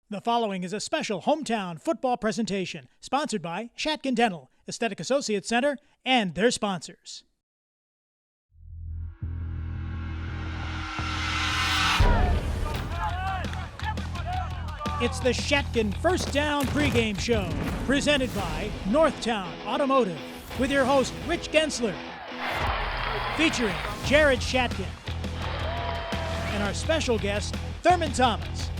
The following is a special hometown football presentation sponsored by Shatkin Dental, Aesthetic Associates Center, and their sponsors. It's the Shatkin First Down pregame show, presented by Northtown Automotive, with your host, Rich Gaenzler, featuring Jared Shatkin, and our special guest, Thurman Thomas.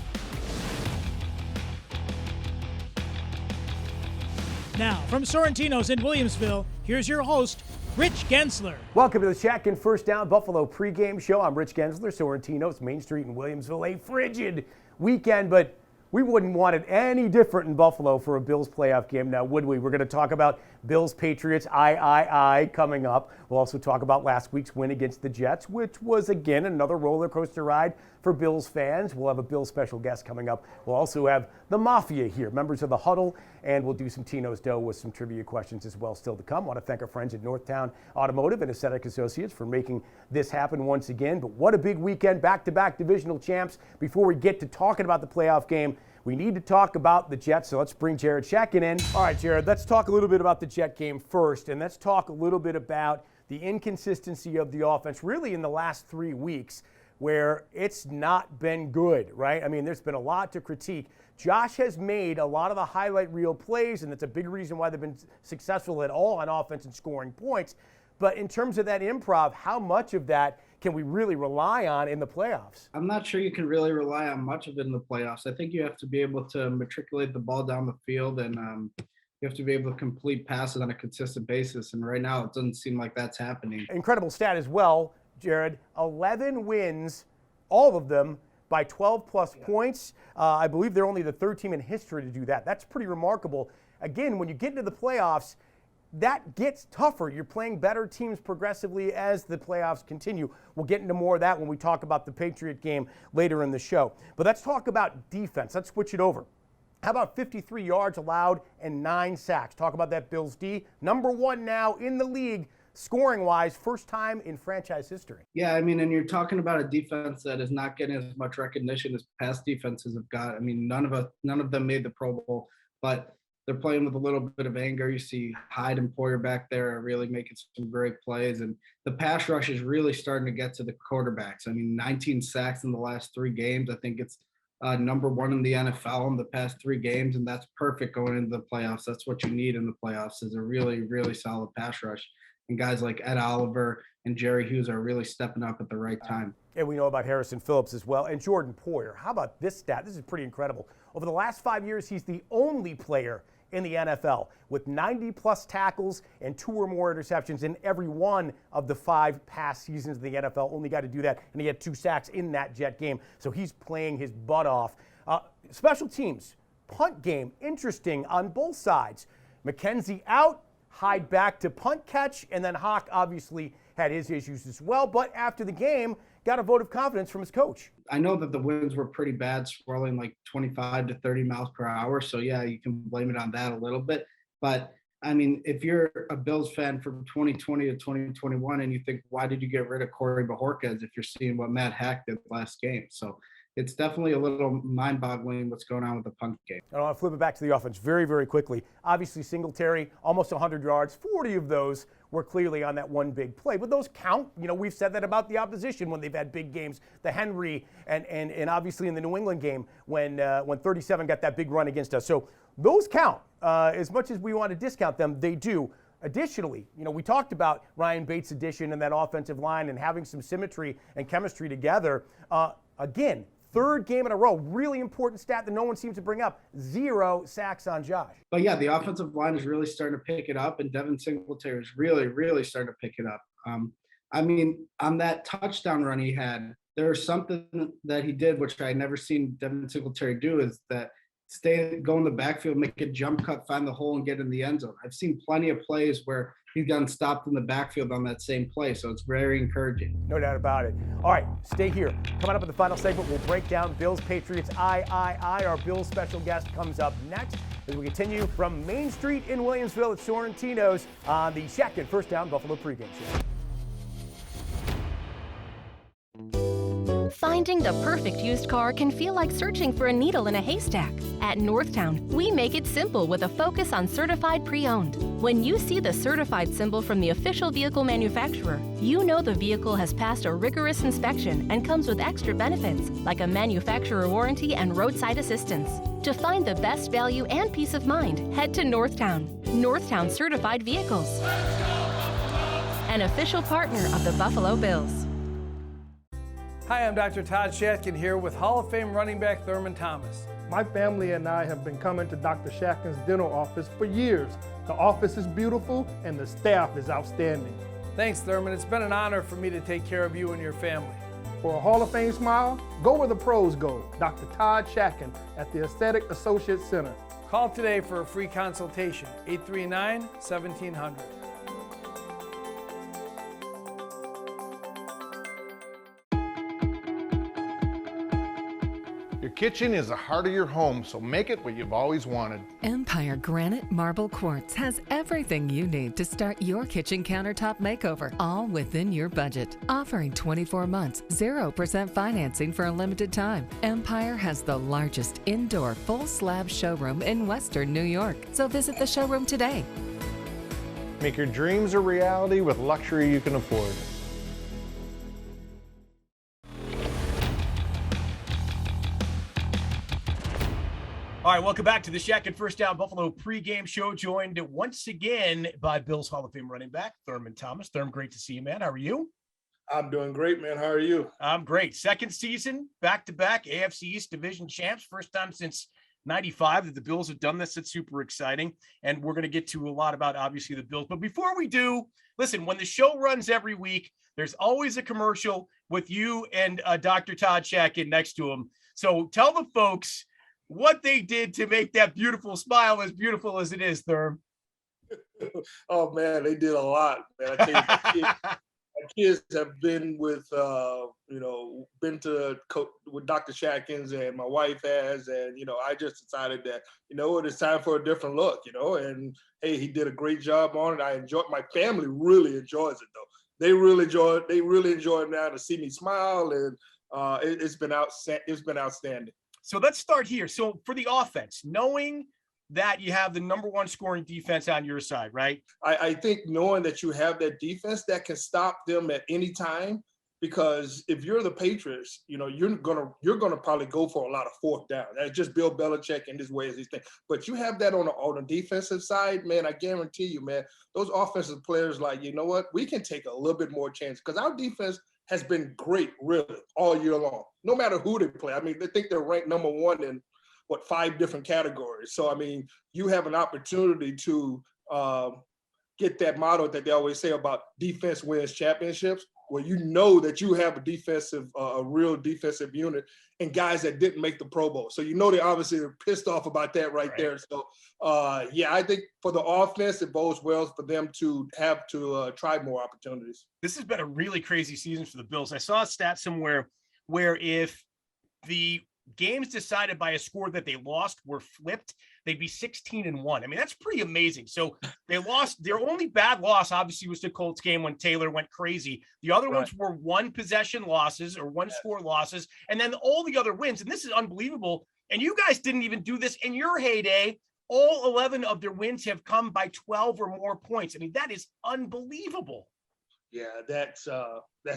Now, from Sorrentino's in Williamsville, here's your host, Rich Gaenzler. Welcome to the Shatkin First Down Buffalo pregame show. I'm Rich Gaenzler, Sorrentino's, Main Street in Williamsville. A frigid weekend, but we wouldn't want it any different in Buffalo for a Bills playoff game now, would we? We're going to talk about Bills Patriots I coming up. We'll also talk about last week's win against the Jets, which was, again, another roller coaster ride for Bills fans. We'll have a Bills special guest coming up. We'll also have the Mafia here, members of the Huddle, and we'll do some Tino's Dough with some trivia questions as well still to come. I want to thank our friends at Northtown Automotive and Aesthetic Associates for making this happen once again. But what a big weekend, back-to-back divisional champs. Before we get to talking about the playoff game, we need to talk about the Jets, so let's bring Jared Shatkin in. All right, Jared, let's talk a little bit about the Jet game first, and let's talk a little bit about the inconsistency of the offense really in the last 3 weeks where it's not been good, right? I mean, there's been a lot to critique. Josh has made a lot of the highlight reel plays, and that's a big reason why they've been successful at all on offense and scoring points. But in terms of that improv, how much of that can we really rely on in the playoffs? I'm not sure you can really rely on much of it in the playoffs. I think you have to be able to matriculate the ball down the field, and you have to be able to complete passes on a consistent basis. And right now, it doesn't seem like that's happening. Incredible stat as well, Jared. 11 wins, all of them by 12-plus points. I believe they're only the third team in history to do that. That's pretty remarkable. Again, when you get into the playoffs, that gets tougher. You're playing better teams progressively as the playoffs continue. We'll get into more of that when we talk about the Patriot game later in the show. But let's talk about defense. Let's switch it over. How about 53 yards allowed and 9 sacks? Talk about that Bills D. Number one now in the league, scoring-wise, first time in franchise history. Yeah, I mean, and you're talking about a defense that is not getting as much recognition as past defenses have got. I mean, none of them made the Pro Bowl, but they're playing with a little bit of anger. You see Hyde and Poyer back there are really making some great plays. And the pass rush is really starting to get to the quarterbacks. I mean, 19 sacks in the last 3 games. I think it's number one in the NFL in the past 3 games, and that's perfect going into the playoffs. That's what you need in the playoffs is a really, really solid pass rush. And guys like Ed Oliver and Jerry Hughes are really stepping up at the right time. And we know about Harrison Phillips as well. And Jordan Poyer. How about this stat? This is pretty incredible. Over the last 5 years, he's the only player in the NFL with 90-plus tackles and 2 or more interceptions in every one of the 5 past seasons of the NFL. Only guy to do that, and he had 2 sacks in that Jet game. So he's playing his butt off. Special teams, punt game, interesting on both sides. McKenzie out, Hyde back to punt catch, and then Hawk obviously had his issues as well. But after the game, got a vote of confidence from his coach. I know that the winds were pretty bad, swirling like 25 to 30 miles per hour. So, yeah, you can blame it on that a little bit. But, I mean, if you're a Bills fan from 2020 to 2021 and you think, why did you get rid of Corey Bajorquez if you're seeing what Matt Hack did last game? So it's definitely a little mind-boggling what's going on with the punt game. I want to flip it back to the offense very, very quickly. Obviously, Singletary, almost 100 yards, 40 of those were clearly on that one big play. But those count. You know, we've said that about the opposition when they've had big games. The Henry and obviously in the New England game when 37 got that big run against us. So those count. As much as we want to discount them, they do. Additionally, you know, we talked about Ryan Bates' addition and that offensive line and having some symmetry and chemistry together. Again, 3rd game in a row, really important stat that no one seems to bring up, 0 sacks on Josh. But yeah, the offensive line is really starting to pick it up, and Devin Singletary is really, really starting to pick it up. I mean, on that touchdown run he had, there was something that he did, which I never seen Devin Singletary do, is that go in the backfield, make a jump cut, find the hole, and get in the end zone. I've seen plenty of plays where he's gotten stopped in the backfield on that same play, so it's very encouraging. No doubt about it. All right, stay here. Coming up in the final segment, we'll break down Bills Patriots Our Bills special guest comes up next as we continue from Main Street in Williamsville at Sorrentino's on the Shatkin First Down Buffalo pregame show. Finding the perfect used car can feel like searching for a needle in a haystack. At Northtown, we make it simple with a focus on certified pre-owned. When you see the certified symbol from the official vehicle manufacturer, you know the vehicle has passed a rigorous inspection and comes with extra benefits like a manufacturer warranty and roadside assistance. To find the best value and peace of mind, head to Northtown. Northtown Certified Vehicles. An official partner of the Buffalo Bills. Hi, I'm Dr. Todd Shatkin here with Hall of Fame running back Thurman Thomas. My family and I have been coming to Dr. Shatkin's dental office for years. The office is beautiful and the staff is outstanding. Thanks, Thurman. It's been an honor for me to take care of you and your family. For a Hall of Fame smile, go where the pros go. Dr. Todd Shatkin at the Aesthetic Associates Center. Call today for a free consultation, 839-1700. Your kitchen is the heart of your home, so make it what you've always wanted. Empire Granite Marble Quartz has everything you need to start your kitchen countertop makeover, all within your budget. Offering 24 months, 0% financing for a limited time. Empire has the largest indoor full slab showroom in Western New York, so visit the showroom today. Make your dreams a reality with luxury you can afford. All right, welcome back to the Shatkin First Down Buffalo pregame show, joined once again by Bills Hall of Fame running back Thurman Thomas. Thurman, great to see you, man. How are you? I'm doing great, man. How are you? I'm great. Second season, back-to-back AFC East Division champs. First time since 95 that the Bills have done this. It's super exciting, and we're going to get to a lot about, obviously, the Bills. But before we do, listen, when the show runs every week, there's always a commercial with you and Dr. Todd Shatkin next to him. So tell the folks what they did to make that beautiful smile as beautiful as it is, Thurm. Oh man, they did a lot, man. I tell you, my kids have been with, been to with Dr. Shatkin's, and my wife has, and I just decided that it's time for a different look, and hey, he did a great job on it. My family really enjoys it though. They really enjoy it now to see me smile, and it's been outstanding. So let's start here. So for the offense, knowing that you have the number one scoring defense on your side, right? I think knowing that you have that defense that can stop them at any time, because if you're the Patriots, you're gonna probably go for a lot of fourth down. That's just Bill Belichick and his ways, these things. But you have that on the defensive side, man. I guarantee you, man, those offensive players, like, you know what, we can take a little bit more chance, because our defense has been great, really, all year long, no matter who they play. I mean, they think they're ranked number one in, 5 different categories. So, I mean, you have an opportunity to get that motto that they always say about defense wins championships, where that you have a real defensive unit and guys that didn't make the Pro Bowl. So, they obviously are pissed off about that right there. So, I think for the offense, it bodes well for them to have to try more opportunities. This has been a really crazy season for the Bills. I saw a stat somewhere where if the games decided by a score that they lost were flipped, they'd be 16-1. I mean, that's pretty amazing. So they lost. Their only bad loss, obviously, was the Colts game when Taylor went crazy. The other ones were one possession losses or one score losses, and then all the other wins. And this is unbelievable. And you guys didn't even do this in your heyday. All 11 of their wins have come by 12 or more points. I mean, that is unbelievable. Yeah, that's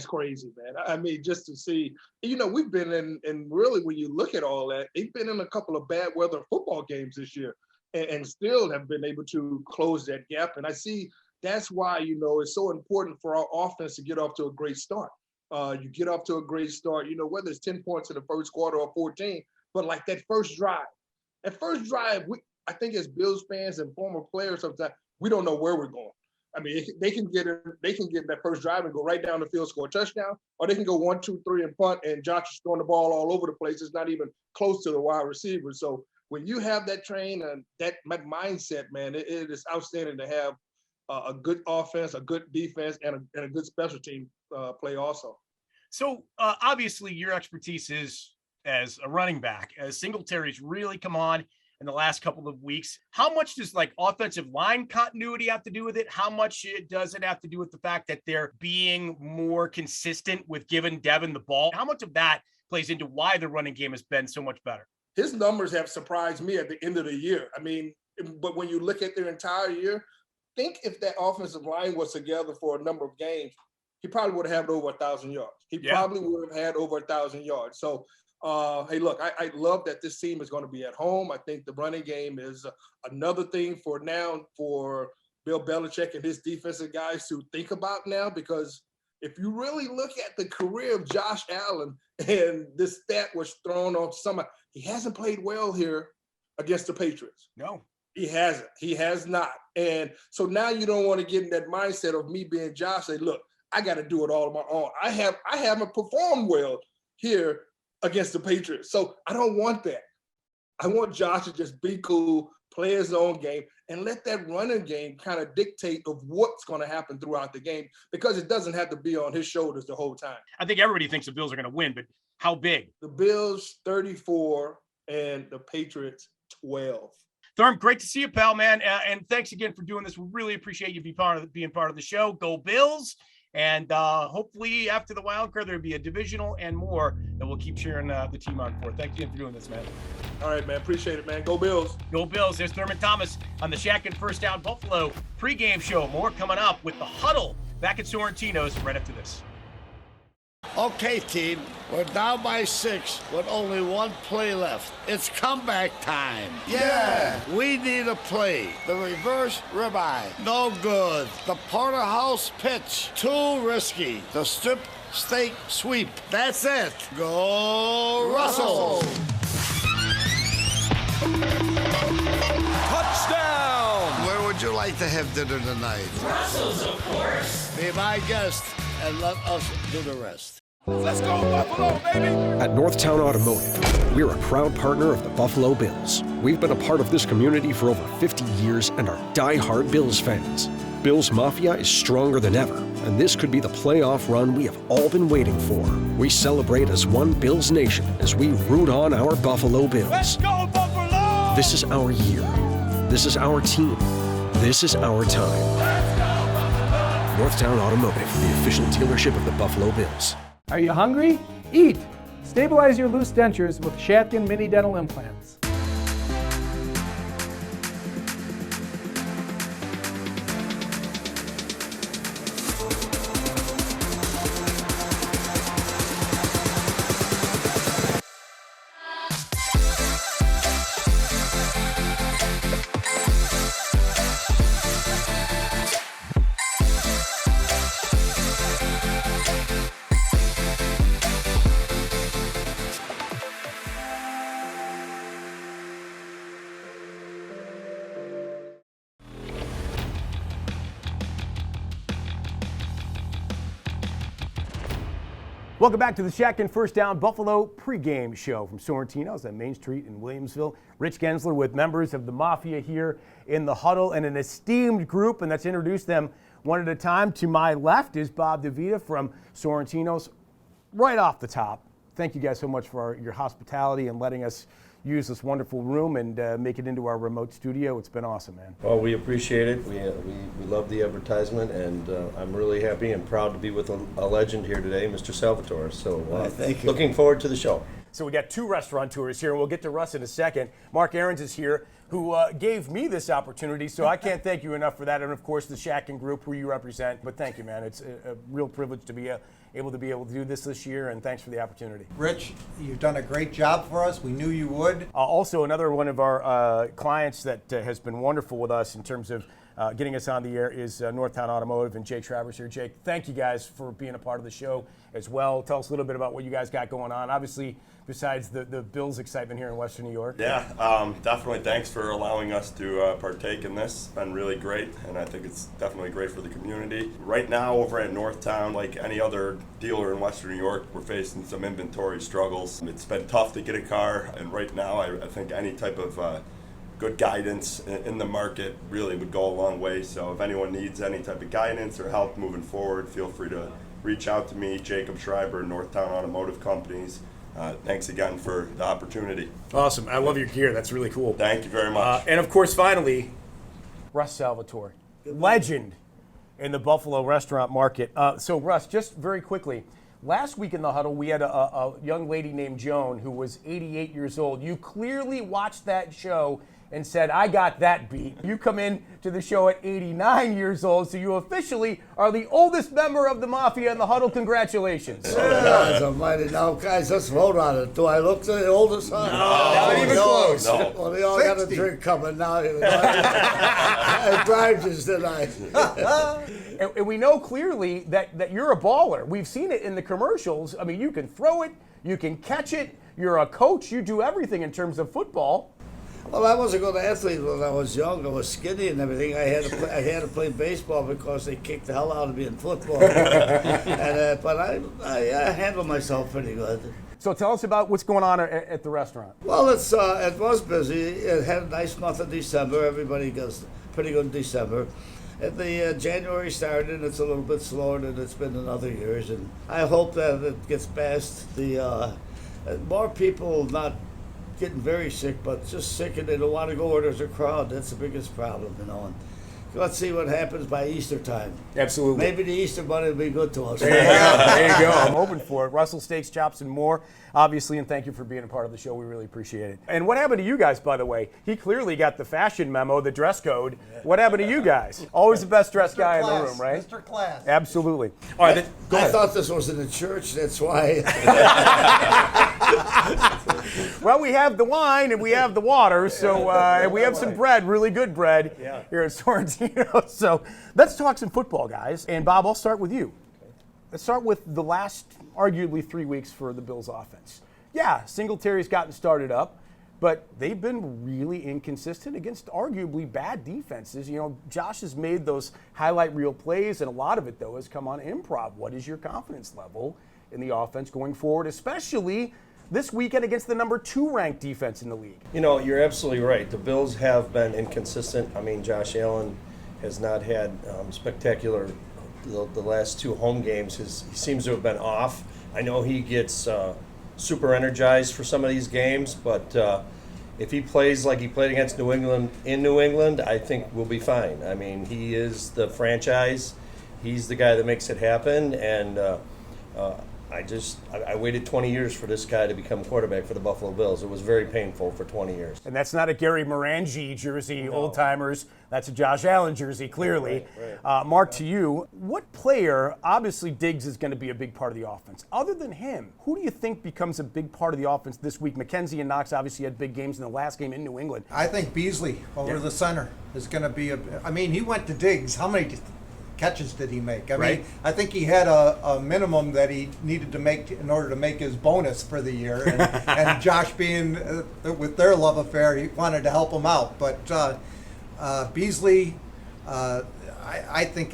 crazy, man. I mean, just to see, we've been in really, when you look at all that, they've been in a couple of bad weather football games this year and still have been able to close that gap. And I see that's why, it's so important for our offense to get off to a great start. You get off to a great start, whether it's 10 points in the first quarter or 14, but like that first drive, I think as Bills fans and former players, sometimes we don't know where we're going. I mean, they can get that first drive and go right down the field, score a touchdown, or they can go 1, 2, 3 and punt, and Josh is throwing the ball all over the place. It's not even close to the wide receiver. So when you have that train and that mindset, man, it is outstanding to have a good offense, a good defense, and a good special team play also. So obviously your expertise is as a running back. As Singletary's really come on. in the last couple of weeks. How much does like offensive line continuity have to do with it? How much does it have to do with the fact that they're being more consistent with giving Devin the ball? How much of that plays into why the running game has been so much better? His numbers have surprised me at the end of the year. I mean, but when you look at their entire year, think if that offensive line was together for a number of games, he probably would have had over 1,000 yards. He probably would have had over 1,000 yards. So, hey, look, I love that this team is going to be at home. I think the running game is another thing for Bill Belichick and his defensive guys to think about now, because if you really look at the career of Josh Allen, and this stat was thrown on somebody, he hasn't played well here against the Patriots. No. He hasn't. He has not. And so now you don't want to get in that mindset of me being Josh, say, look, I got to do it all on my own. I haven't performed well here against the Patriots. So I don't want that. I want Josh to just be cool, play his own game, and let that running game kind of dictate of what's going to happen throughout the game, because it doesn't have to be on his shoulders the whole time. I think everybody thinks the Bills are going to win, but how big? The Bills 34 and the Patriots 12. Thurm, great to see you, pal, man. And thanks again for doing this. We really appreciate you being part of the show. Go Bills. And hopefully after the wild card, there'll be a divisional and more that we'll keep cheering the team on for. Thank you for doing this, man. All right, man. Appreciate it, man. Go Bills. Go Bills. There's Thurman Thomas on the Shatkin First Down Buffalo pregame show. More coming up with the huddle back at Sorrentino's right after this. Okay, team, we're down by 6 with only 1 play left. It's comeback time. Yeah! We need a play. The reverse ribeye, no good. The porterhouse pitch, too risky. The strip steak sweep, that's it. Go Russell! Touchdown! Where would you like to have dinner tonight? Russell's, of course. Be my guest and let us do the rest. Let's go Buffalo, baby! At Northtown Automotive, we're a proud partner of the Buffalo Bills. We've been a part of this community for over 50 years and are die-hard Bills fans. Bills Mafia is stronger than ever, and this could be the playoff run we have all been waiting for. We celebrate as one Bills Nation as we root on our Buffalo Bills. Let's go Buffalo! This is our year. This is our team. This is our time. Let's go Buffalo! Northtown Automotive, the official dealership of the Buffalo Bills. Are you hungry? Eat! Stabilize your loose dentures with Shatkin Mini Dental Implants. Welcome back to the Shatkin First Down Buffalo pregame show from Sorrentino's at Main Street in Williamsville. Rich Gaenzler with members of the Mafia here in the huddle and an esteemed group, and let's introduce them one at a time. To my left is Bob DeVita from Sorrentino's. Right off the top, thank you guys so much for your hospitality and letting us use this wonderful room and make it into our remote studio. It's been awesome, man. Well, we appreciate it. We love the advertisement, and I'm really happy and proud to be with a legend here today, Mr. Salvatore. So thank you. Looking forward to the show. So we got 2 restaurateurs here, and we'll get to Russ in a second. Mark Aarons is here, who gave me this opportunity, so I can't thank you enough for that. And, of course, the Shatkin Group, who you represent. But thank you, man. It's a real privilege to be able to do this year, and thanks for the opportunity. Rich, you've done a great job for us. We knew you would. Also, another one of our clients that has been wonderful with us in terms of getting us on the air is Northtown Automotive, and Jake Travers here. Jake, thank you guys for being a part of the show as well. Tell us a little bit about what you guys got going on. Obviously, besides the Bills excitement here in Western New York. Yeah, definitely thanks for allowing us to partake in this. It's been really great, and I think it's definitely great for the community. Right now, over at Northtown, like any other dealer in Western New York, we're facing some inventory struggles. It's been tough to get a car, and right now I think any type of good guidance in the market really would go a long way. So if anyone needs any type of guidance or help moving forward, feel free to reach out to me, Jacob Schreiber, Northtown Automotive Companies. thanks again for the opportunity. Awesome. I love your gear. That's really cool. Thank you very much. And of course, finally, Russ Salvatore, legend in the Buffalo restaurant market. So Russ, just very quickly, last week in the huddle, we had a young lady named Joan who was 88 years old. You clearly watched that show and said, I got that beat. You come in to the show at 89 years old, so you officially are the oldest member of the Mafia in the huddle. Congratulations. Guys almighty. Now, guys, let's vote on it. Do I look the oldest? No, not even close. No. Well, they all 60. Got a drink coming now. I bribed you tonight. And we know clearly that you're a baller. We've seen it in the commercials. I mean, you can throw it, you can catch it, you're a coach, you do everything in terms of football. Well, I was a good athlete when I was young. I was skinny and everything. I had to play baseball because they kicked the hell out of me in football. But I handle myself pretty good. So tell us about what's going on at the restaurant. Well, it was busy. It had a nice month of December. Everybody goes pretty good in December. And the January started, and it's a little bit slower than it's been in other years. And I hope that it gets past the more people not getting very sick, but just sick and they don't want to go where there's a crowd. That's the biggest problem, you know. And let's see what happens by Easter time. Absolutely. Maybe the Easter bunny will be good to us. There you go. There you go. I'm hoping for it. Russell Steaks, Chops, and more, obviously, and thank you for being a part of the show. We really appreciate it. And what happened to you guys, by the way? He clearly got the fashion memo, the dress code. What happened to you guys? Always the best dressed guy in the room, right? Mr. Class. Absolutely. All right. I thought this was in a church, that's why. Well, we have the wine and we have the water, so and we have some bread, really good bread here at Sorrentino. So let's talk some football, guys. And Bob, I'll start with you. Let's start with the last, arguably, 3 weeks for the Bills' offense. Yeah, Singletary's gotten started up, but they've been really inconsistent against arguably bad defenses. You know, Josh has made those highlight reel plays, and a lot of it, though, has come on improv. What is your confidence level in the offense going forward, especially this weekend against the number 2 ranked defense in the league? You know, you're absolutely right. The Bills have been inconsistent. I mean, Josh Allen has not had spectacular the last 2 home games. He seems to have been off. I know he gets super energized for some of these games, but if he plays like he played against New England in New England, I think we'll be fine. I mean, he is the franchise. He's the guy that makes it happen, and I waited 20 years for this guy to become quarterback for the Buffalo Bills. It was very painful for 20 years. And that's not a Gary Morangi jersey, old timers. That's a Josh Allen jersey, clearly. Right. Mark, to you, what player, obviously Diggs is going to be a big part of the offense. Other than him, who do you think becomes a big part of the offense this week? McKenzie and Knox obviously had big games in the last game in New England. I think Beasley over the center is going to be he went to Diggs. How many catches did he make? I mean, I think he had a minimum that he needed to make in order to make his bonus for the year. And Josh, being with their love affair, he wanted to help him out. But Beasley, I think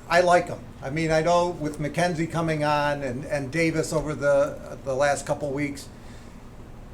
I like him. I mean, I know with McKenzie coming on and Davis over the last couple weeks,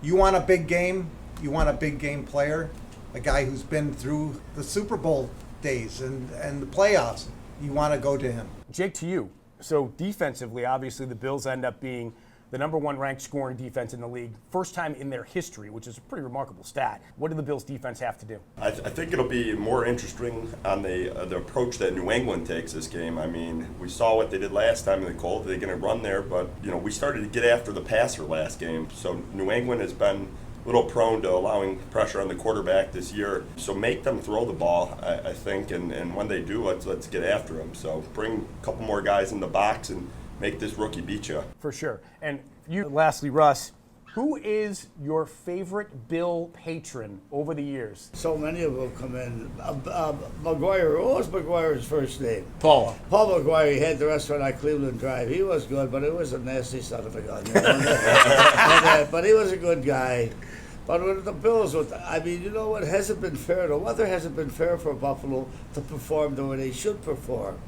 you want a big game. You want a big game player, a guy who's been through the Super Bowl days and the playoffs. You want to go to him. Jake, to you. So defensively, obviously, the Bills end up being the number 1 ranked scoring defense in the league, first time in their history, which is a pretty remarkable stat. What do the Bills' defense have to do? I think it'll be more interesting on the approach that New England takes this game. I mean, we saw what they did last time in the cold. They're going to run there, but we started to get after the passer last game. So New England has been a little prone to allowing pressure on the quarterback this year. So make them throw the ball, I think, and when they do, let's get after them. So bring a couple more guys in the box and make this rookie beat you. For sure. And you, lastly, Russ, who is your favorite Bill patron over the years? So many of them come in. McGuire, what was McGuire's first name? Paul. Paul McGuire. He had the restaurant on Cleveland Drive. He was good, but it was a nasty son of a gun. But he was a good guy. But with the Bills, you know what? Hasn't been fair. The weather hasn't been fair for Buffalo to perform the way they should perform.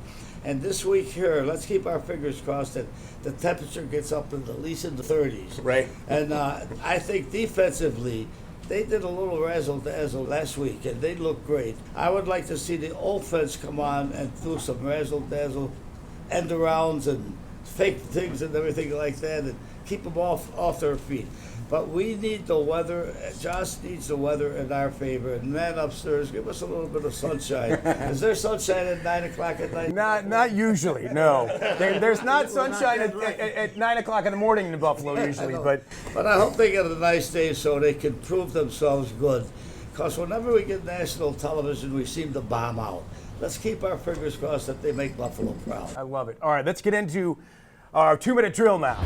And this week here, let's keep our fingers crossed that the temperature gets up at least in the 30s. Right. And I think defensively, they did a little razzle-dazzle last week, and they look great. I would like to see the offense come on and do some razzle-dazzle end-arounds and fake things and everything like that, and keep them off their feet. But we need the weather. Josh needs the weather in our favor. And man upstairs, give us a little bit of sunshine. Is there sunshine at 9 o'clock at night? Not usually, no. There's not sunshine at 9 o'clock in the morning in Buffalo usually. But I hope they get a nice day so they can prove themselves good. Because whenever we get national television, we seem to bomb out. Let's keep our fingers crossed that they make Buffalo proud. I love it. All right, let's get into our 2-minute drill now.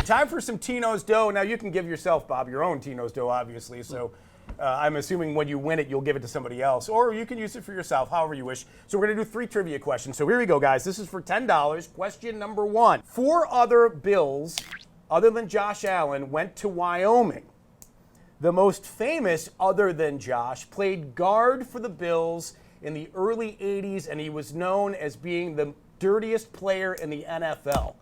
Time for some Tino's dough. Now you can give yourself, Bob, your own Tino's dough, obviously. So I'm assuming when you win it, you'll give it to somebody else, or you can use it for yourself, however you wish. So we're gonna do 3 trivia questions. So here we go, guys. This is for $10. Question number 1: 4 other Bills, other than Josh Allen, went to Wyoming. The most famous, other than Josh, played guard for the Bills in the early 80s, and he was known as being the dirtiest player in the NFL.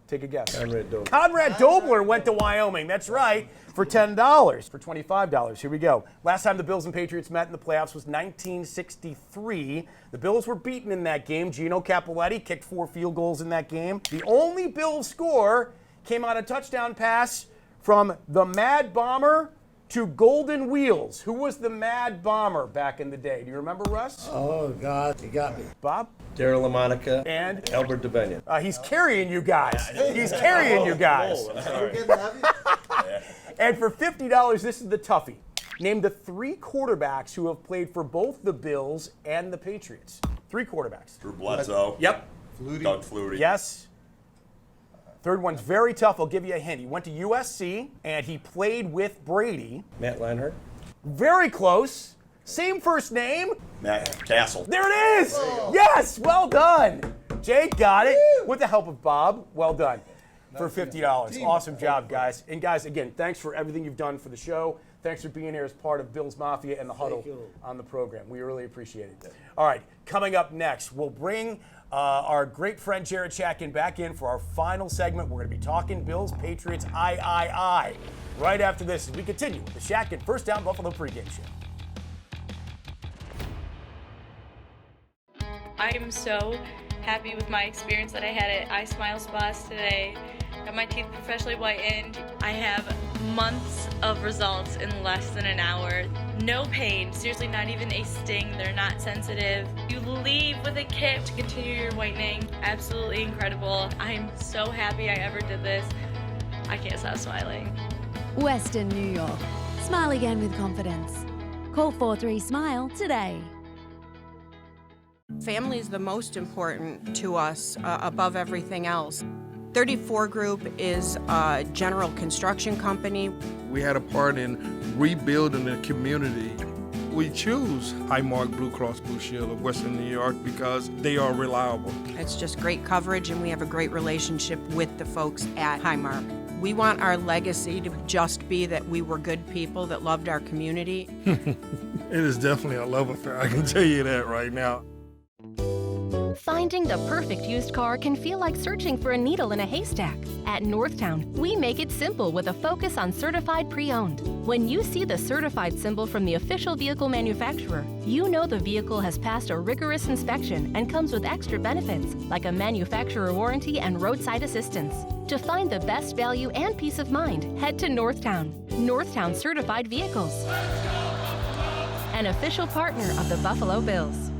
Take a guess. Conrad Dobler went to Wyoming. That's right, for $10. For $25. Here we go. Last time the Bills and Patriots met in the playoffs was 1963. The Bills were beaten in that game. Gino Cappelletti kicked 4 field goals in that game. The only Bills score came on a touchdown pass from the Mad Bomber to Golden Wheels. Who was the Mad Bomber back in the day? Do you remember, Russ? Oh, God, you got me. Bob? Daryl LaMonica and Albert DeBenion. He's carrying you guys. He's carrying you guys. I'm sorry. And for $50, this is the toughie. Name the 3 quarterbacks who have played for both the Bills and the Patriots. 3 quarterbacks. Drew Bledsoe. Yep. Doug Flutie. Yes. Third one's very tough. I'll give you a hint. He went to USC, and he played with Brady. Matt Leinart. Very close. Same first name. Matt Castle. There it is. Oh. Yes, well done. Jake got it with the help of Bob. Well done for $50. Awesome job, guys. And guys, again, thanks for everything you've done for the show. Thanks for being here as part of Bills Mafia and the Huddle on the program. We really appreciate it. All right, coming up next, we'll bring our great friend Jared Shatkin back in for our final segment. We're going to be talking Bills, Patriots, I. Right after this, as we continue with the Shatkin First Down Buffalo pregame show. I am so happy with my experience that I had at I Smile Spas today. Got my teeth professionally whitened. I have months of results in less than an hour. No pain, seriously not even a sting. They're not sensitive. You leave with a kit to continue your whitening. Absolutely incredible. I'm so happy I ever did this. I can't stop smiling. Western New York. Smile again with confidence. Call 43-SMILE today. Family is the most important to us above everything else. 34 Group is a general construction company. We had a part in rebuilding the community. We choose Highmark Blue Cross Blue Shield of Western New York because they are reliable. It's just great coverage, and we have a great relationship with the folks at Highmark. We want our legacy to just be that we were good people that loved our community. It is definitely a love affair, I can tell you that right now. Finding the perfect used car can feel like searching for a needle in a haystack. At Northtown, we make it simple with a focus on certified pre-owned. When you see the certified symbol from the official vehicle manufacturer, you know the vehicle has passed a rigorous inspection and comes with extra benefits like a manufacturer warranty and roadside assistance. To find the best value and peace of mind, head to Northtown. Northtown Certified Vehicles. An official partner of the Buffalo Bills.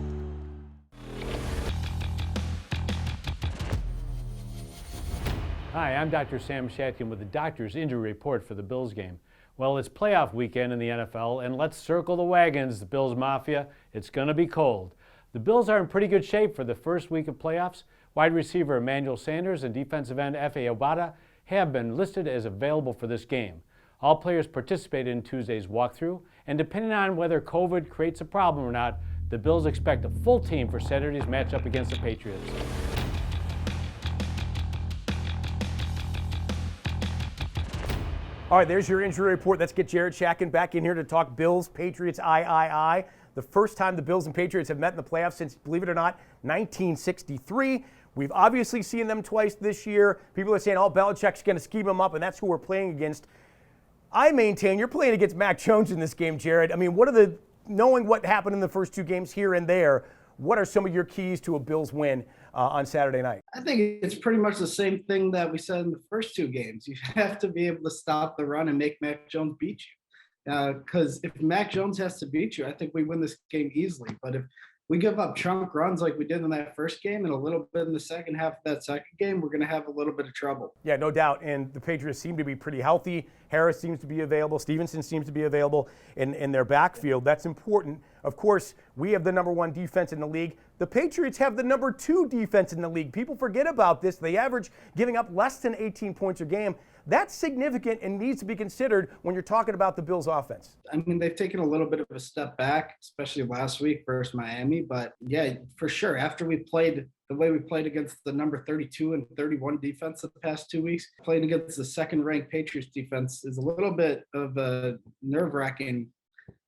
Hi, I'm Dr. Sam Shatkin with the doctor's injury report for the Bills game. Well, it's playoff weekend in the NFL, and let's circle the wagons, the Bills Mafia. It's going to be cold. The Bills are in pretty good shape for the first week of playoffs. Wide receiver Emmanuel Sanders and defensive end F.I.R.S.T have been listed as available for this game. All players participated in Tuesday's walkthrough, and depending on whether COVID creates a problem or not, the Bills expect a full team for Saturday's matchup against the Patriots. All right, there's your injury report. Let's get Jared Shatkin back in here to talk Bills, Patriots, I. The first time the Bills and Patriots have met in the playoffs since, believe it or not, 1963. We've obviously seen them twice this year. People are saying, oh, Belichick's going to scheme them up, and that's who we're playing against. I maintain you're playing against Mac Jones in this game, Jared. I mean, knowing what happened in the first 2 games here and there, what are some of your keys to a Bills win on Saturday night? I think it's pretty much the same thing that we said in the first two games. You have to be able to stop the run and make Mac Jones beat you. Because if Mac Jones has to beat you, I think we win this game easily. But if we give up chunk runs like we did in that first game and a little bit in the second half of that second game, we're going to have a little bit of trouble. Yeah, no doubt. And the Patriots seem to be pretty healthy. Harris seems to be available. Stevenson seems to be available in their backfield. That's important. Of course, we have the number 1 defense in the league. The Patriots have the number 2 defense in the league. People forget about this. They average giving up less than 18 points a game. That's significant and needs to be considered when you're talking about the Bills' offense. I mean, they've taken a little bit of a step back, especially last week versus Miami. But yeah, for sure, after we played the way we played against the number 32 and 31 defense the past 2 weeks, playing against the second-ranked Patriots defense is a little bit of a nerve-wracking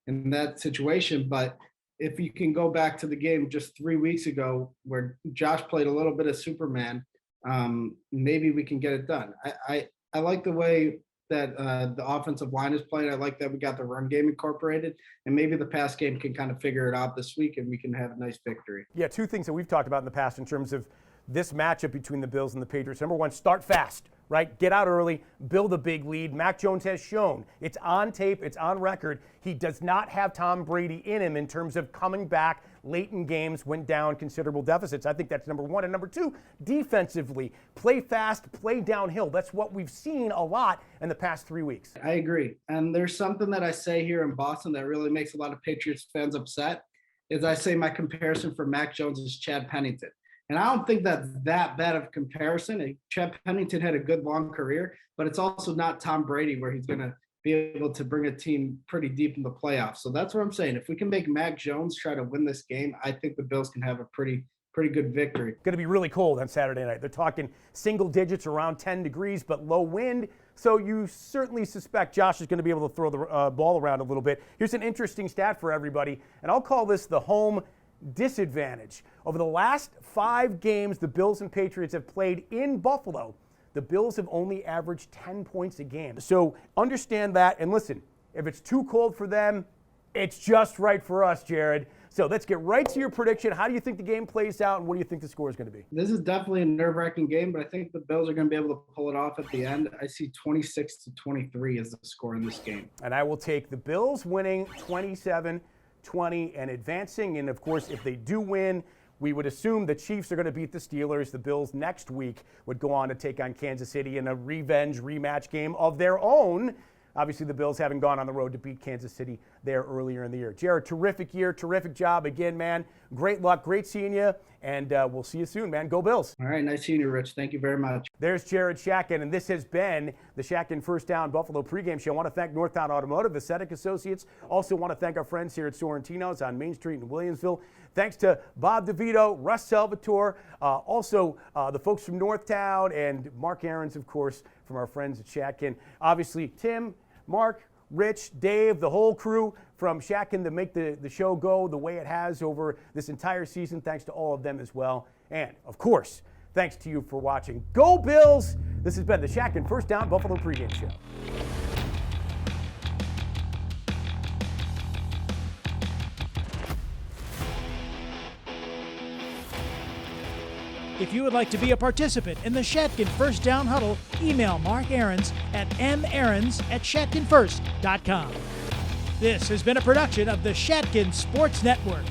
in that situation. But if you can go back to the game just 3 weeks ago where Josh played a little bit of Superman, maybe we can get it done. I like the way that the offensive line is playing. I like that we got the run game incorporated, and maybe the pass game can kind of figure it out this week and we can have a nice victory. Yeah, 2 things that we've talked about in the past in terms of this matchup between the Bills and the Patriots. Number 1, start fast, right? Get out early, build a big lead. Mac Jones has shown, it's on tape, it's on record, he does not have Tom Brady in him in terms of coming back late in games when down considerable deficits. I think that's number 1. And number 2, defensively, play fast, play downhill. That's what we've seen a lot in the past 3 weeks. I agree. And there's something that I say here in Boston that really makes a lot of Patriots fans upset, is I say my comparison for Mac Jones is Chad Pennington. And I don't think that's that bad of a comparison. Chad Pennington had a good long career, but it's also not Tom Brady where he's going to be able to bring a team pretty deep in the playoffs. So that's what I'm saying. If we can make Mac Jones try to win this game, I think the Bills can have a pretty good victory. Going to be really cold on Saturday night. They're talking single digits, around 10 degrees, but low wind. So you certainly suspect Josh is going to be able to throw the ball around a little bit. Here's an interesting stat for everybody, and I'll call this the home disadvantage. Over the last 5 games the Bills and Patriots have played in Buffalo, the Bills have only averaged 10 points a game. So understand that, and listen, if it's too cold for them, it's just right for us, Jared. So let's get right to your prediction. How do you think the game plays out, and what do you think the score is going to be? This is definitely a nerve-wracking game, but I think the Bills are going to be able to pull it off at the end. I see 26-23 as the score in this game. And I will take the Bills winning 27-20 and advancing. And, of course, if they do win, we would assume the Chiefs are going to beat the Steelers. The Bills next week would go on to take on Kansas City in a revenge rematch game of their own. Obviously, the Bills having gone on the road to beat Kansas City there earlier in the year. Jared, terrific year, terrific job again, man. Great luck, great seeing you, and we'll see you soon, man. Go Bills. All right, nice seeing you, Rich. Thank you very much. There's Jared Shatkin, and this has been the Shatkin First Down Buffalo pregame show. I want to thank Northtown Automotive, Aesthetic Associates. Also want to thank our friends here at Sorrentino's on Main Street in Williamsville. Thanks to Bob DeVito, Russ Salvatore, also the folks from Northtown, and Mark Aarons, of course, from our friends at Shatkin. Obviously, Tim, Mark, Rich, Dave, the whole crew from Shatkin to make the show go the way it has over this entire season. Thanks to all of them as well. And, of course, thanks to you for watching. Go Bills! This has been the Shatkin First Down Buffalo pregame show. If you would like to be a participant in the Shatkin First Down Huddle, email Mark Aarons at maarons@shatkinfirst.com. This has been a production of the Shatkin Sports Network.